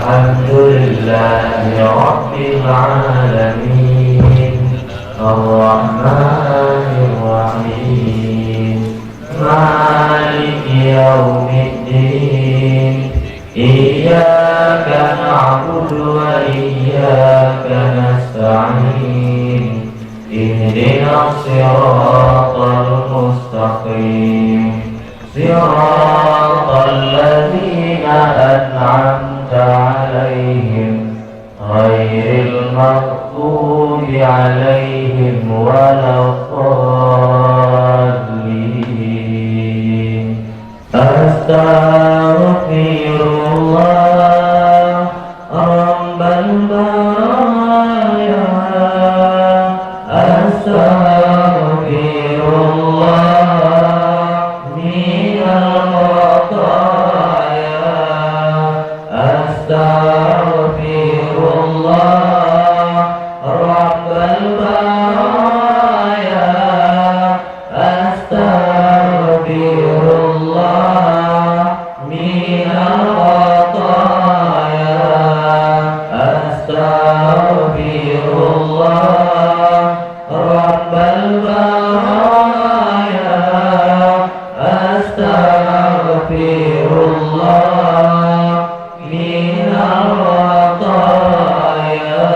الحمد لله رب العالمين الرحمن الرحيم مالك يوم الدين إياك نعبد وإياك نستعين اهدنا الصراط المستقيم صراط الذين أنعمت عليهم غير المغضوب عليهم ولا الضالين أستغفر الله رب البرايا أستغفر الله من الخطايا أستغفر الله رب البرايا أستغفر الله من الخطايا أستغفر الله رب البرايا أستغفر الله من الخطايا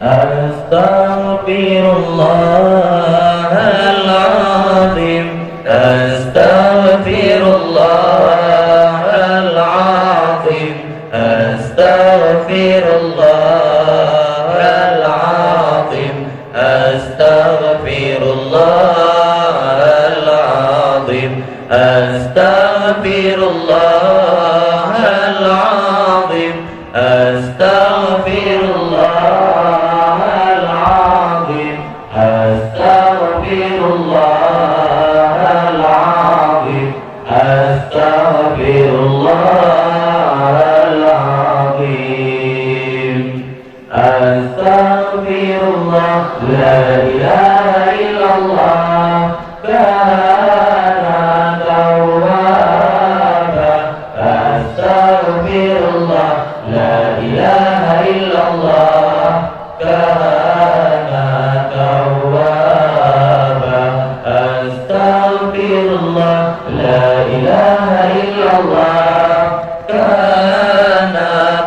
أستغفر الله العظيم أستغفر الله العظيم أستغفر الله العظيم أستغفر الله العظيم أستغفر الله العظيم أستغفر الله العظيم أستغفر الله العظيم أستغفر الله العظيم أستغفر الله لا إله إلا الله كان توابا أستغفر الله لا إله إلا الله كان توابا أستغفر الله لا إله إلا الله كان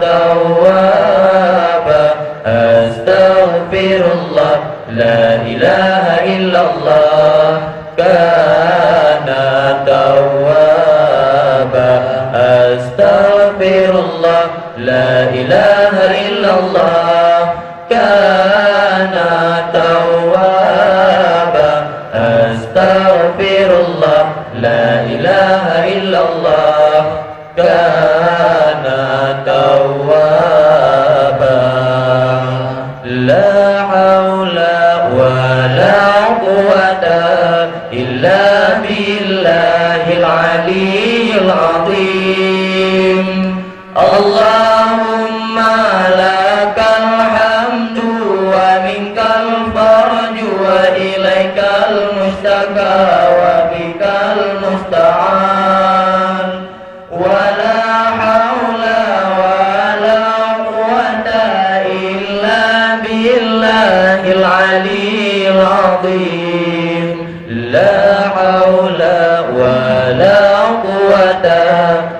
توابا أستغفر الله لا إله إلا الله كان توابا أستغفر الله لا إله إلا الله كان توابا أستغفر الله لا إله إلا الله كان توابا لا حول ولا قوة إلا بالله العلي العظيم اللهم لك الحمد ومنك الفرج وإليك المشتكى وبك المستعان ولا حول ولا قوة إلا بالله العلي العظيم لا حول ولا قوة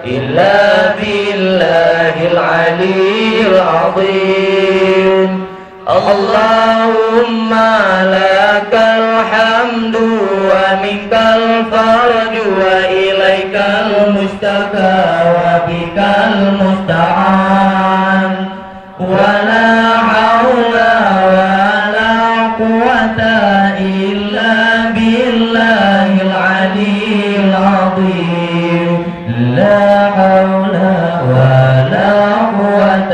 إلا بالله العلي العظيم اللهم لك الحمد ومنك الفرج وإليك المشتكى وبك المستعان ولا حول ولا قوة إلا بالله العلي العظيم لا حول ولا قوة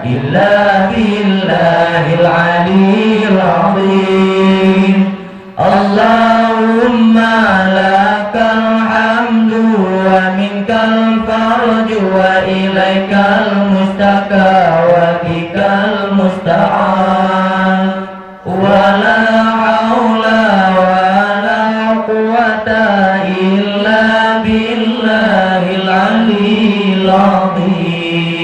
إلا بالله العلي العظيم اللهم لك الحمد ومنك الفرج وإليك المشتكى وبك المستعان ولا حول ولا قوة إلا بالله الله العلي العظيم.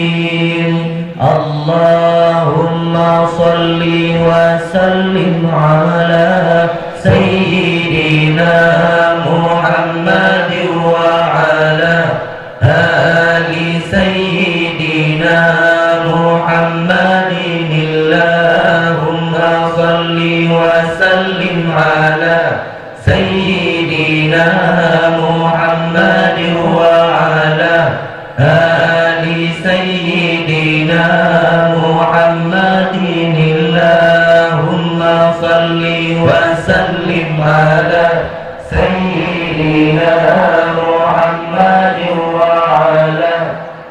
اللهم صل وسلم على سيدنا محمد وعلى آل سيدنا محمد. اللهم صل وسلم على سيدنا محمد وعلى آل سيدنا محمد. اللهم صل وسلم على سيدنا محمد وعلى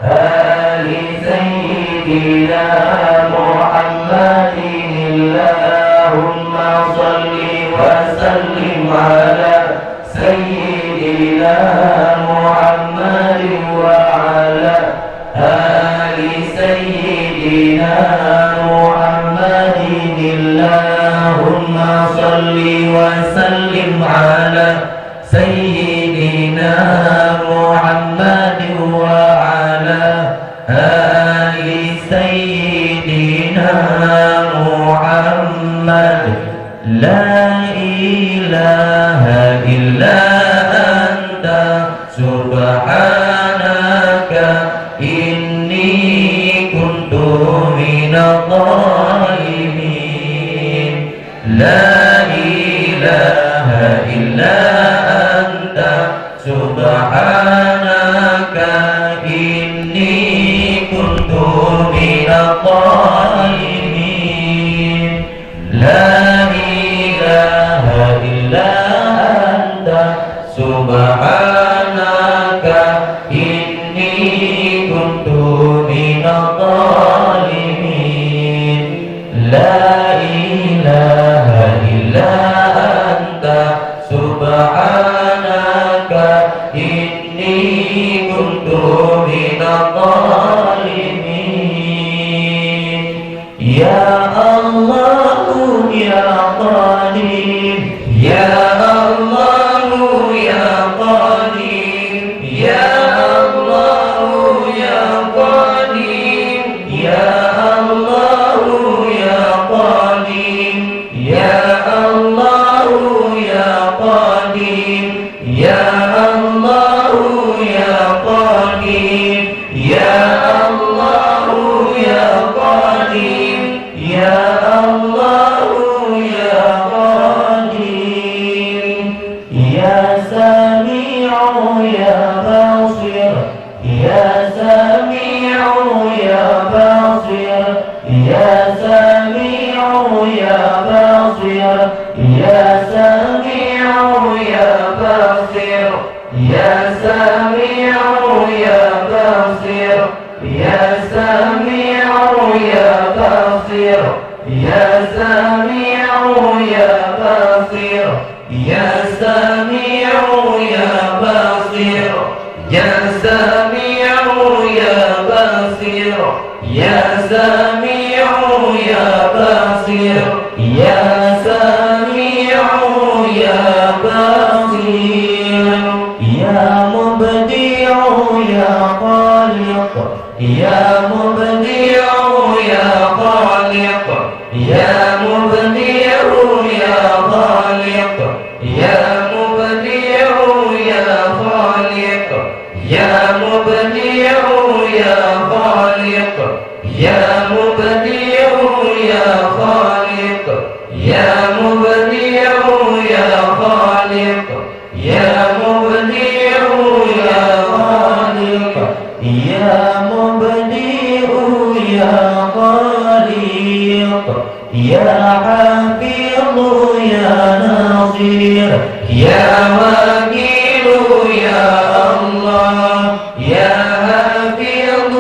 آل سيدنا محمد. اللهم صل وسلم على سيدنا محمد وعلى آل سيدنا محمد. اللهم صل وسلم على سيدنا محمد وعلى آل سيدنا محمد. لا إله إلا أنت سبحانك إني كنت من الظالمين. لا إله إلا أنت سبحانك إني كنت من الظالمين. لا إله إلا أنت سبحانك إني كنت من الظالمين. لا إله إلا أنت سبحانك إني كنت من الظالمين. يا الله يا قدير، يا الله يا قدير، يا الله يا قدير، يا الله يا قدير، يا الله يا قدير، يا الله يا قدير، يا الله يا قدير، يا الله يا قدير. يا سميع يا بصير، يا سميع يا بصير، يا سميع يا بصير، يا سميع يا بصير، يا سميع يا بصير، يا سميع يا بصير، يا سميع يا بصير، يا سميع يا بصير، يا سميع يا بصير، يا سميع يا بصير، يا سميع يا بصير. يا مبدع يا خالق، يا مبدع يا خالق، يا مبدع يا خالق، يا مبدع يا خالق، يا مبدع يا خالق، يا مبدع يا خالق، يا مبدع يا خالق، يا مبدع يا خالق، يا مبدع يا خالق، يا حفيظ يا ناصر، يا وكيل يا الله، يا حفيظ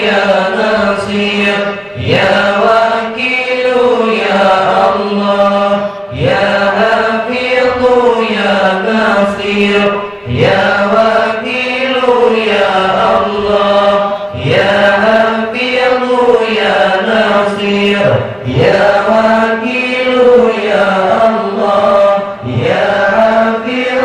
يا ناصر، يا وكيل يا الله، يا حفيظ يا ناصر، يا وكيل يا الله، يا حفيظ يا ناصر، يا وكيل يا الله، يا حفيظ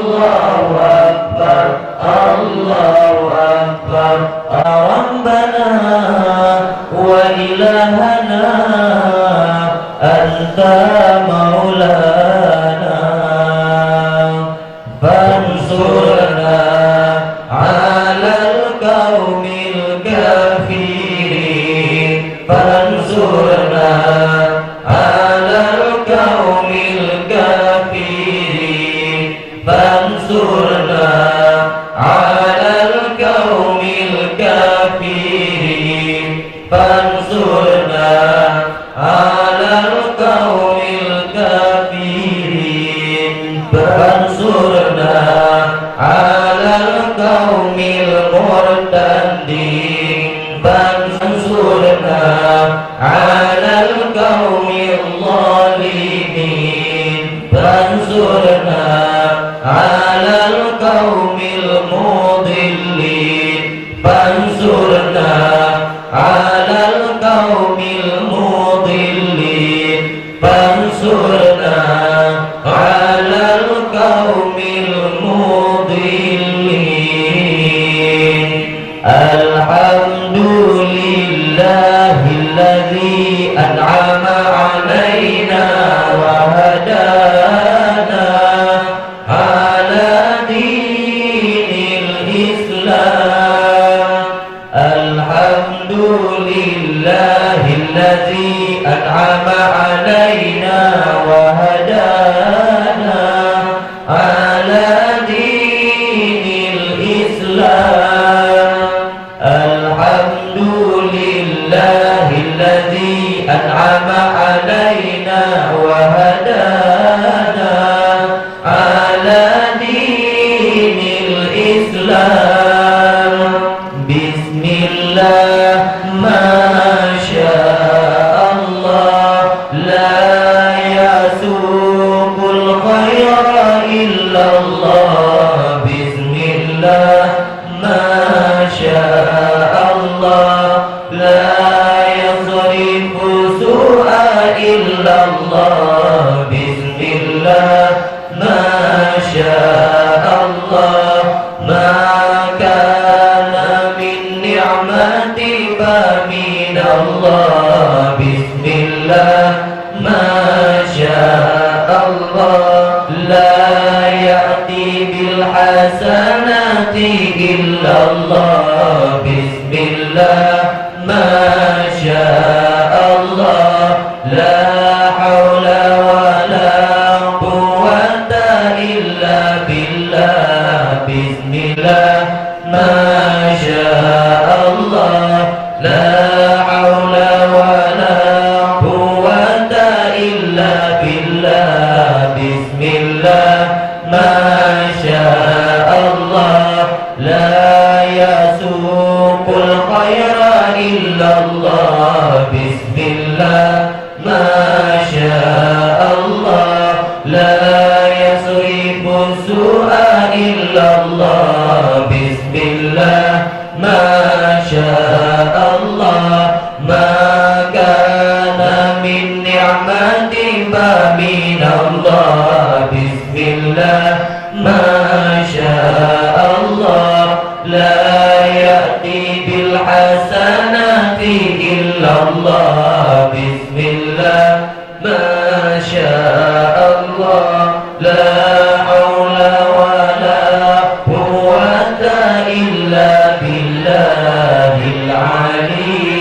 الله أكبر الله أكبر ربنا وإلهنا أنت مولانا فانصرنا على القوم الكافرين فانصرنا على القوم الكافرين فانصرنا على القوم الكافرين فانصرنا على القوم الكافرين فانصرنا على القوم المرتدين فانصرنا على القوم الظالمين فانصرنا على القوم المضلين فانصرنا على القوم المضلين فانصرنا على القوم المضلين الحمد لله الذي أنعم علينا وهدانا على دين الإسلام الحمد لله الذي أنعم علينا وهدانا على دين الإسلام الحمد لله الذي أنعم علينا وهدانا على دين الإسلام بسم الله ما شاء الله لا يسوق الخير إلا الله بسم الله ما شاء الله لا يصرف سوءا إلا الله بسم الله ما شاء الله ما كان من نعمة فمن الله بسم الله ما شاء الله لا يأتي بالحسنات إلا الله بسم الله ما شاء الله لا حول ولا قوة إلا بالله بسم الله ما شاء الله لا حول ولا قوة إلا بالله بسم الله ما شاء الله لا يسوق الخير إلا الله بسم الله ما شاء الله لا يصرف السوء إلا الله بسم الله ما شاء الله ما كان من نعمة فمن الله بسم الله ما شاء الله لا يأتي بالحسنات إلا الله بسم الله ما شاء الله لا حول ولا قوة إلا بالله العلي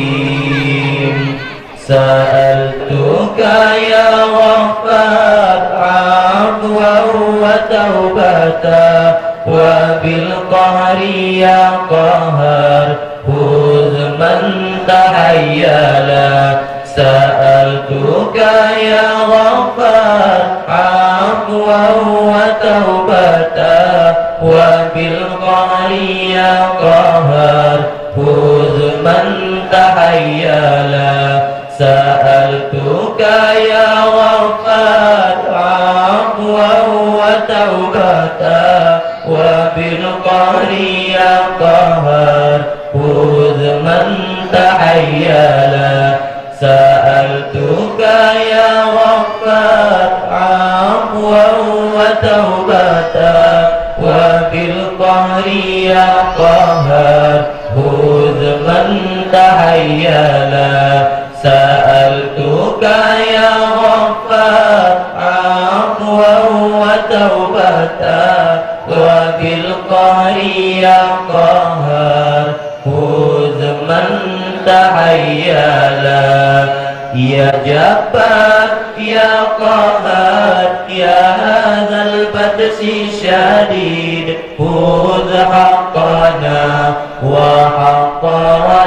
العظيم سألتك يا غفار عفوا وتوبة وبالقهر يا قهار خذ من تحيلا سألتك يا غفار عفوا وتوبة وبالقهر يا قهار خذ من تحيلا سألتك يا غفار عفوا وتوبة وبالقهر يا قهار خذ من تحيلا سألتك يا غفار عفوا وتوبة وبالقهر يا قهار خذ من تحيلا سألتك يا غفار عفوا وتوبة وبالقهر يا قهار خذ من تحيلا يا جبار يا قهار يا هذا البطش الشديد خذ حقنا وحق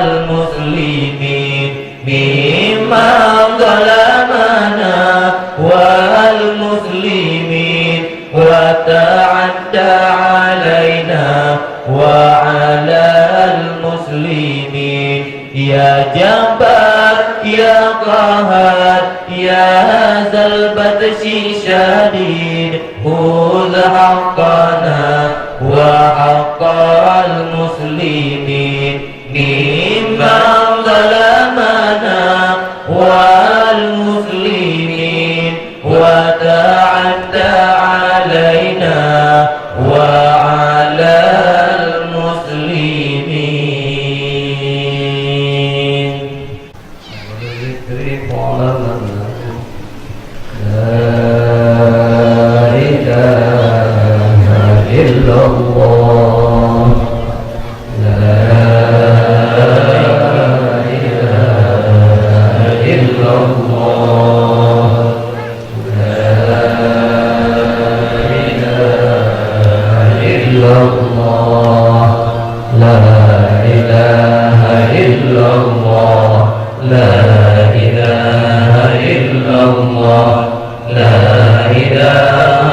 المسلمين ممن ظلمنا والمسلمين وتعدى علينا وعلى المسلمين يا جبار يا قهار يا ذا البطش الشديد خذ حقنا وحق المسلمين ممن ظلمنا والمسلمين وتعدى علينا وعلى المسلمين ذكر قلمنا لا إله إلا الله لا إله إلا الله لا إله إلا الله لا إله إلا الله لا إله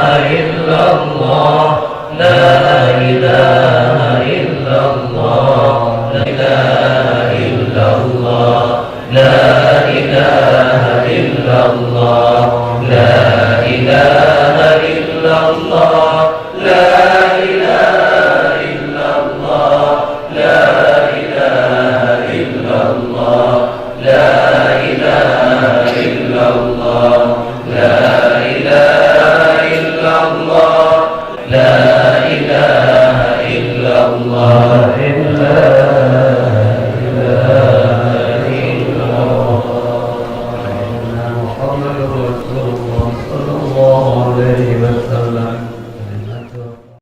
إلا الله لا إله إلا الله لا إله إلا الله لا إله إلا الله لا إله إلا الله لا إله إلا الله لا إله إلا الله لا إله إلا الله لا إله إلا الله لا إله إلا الله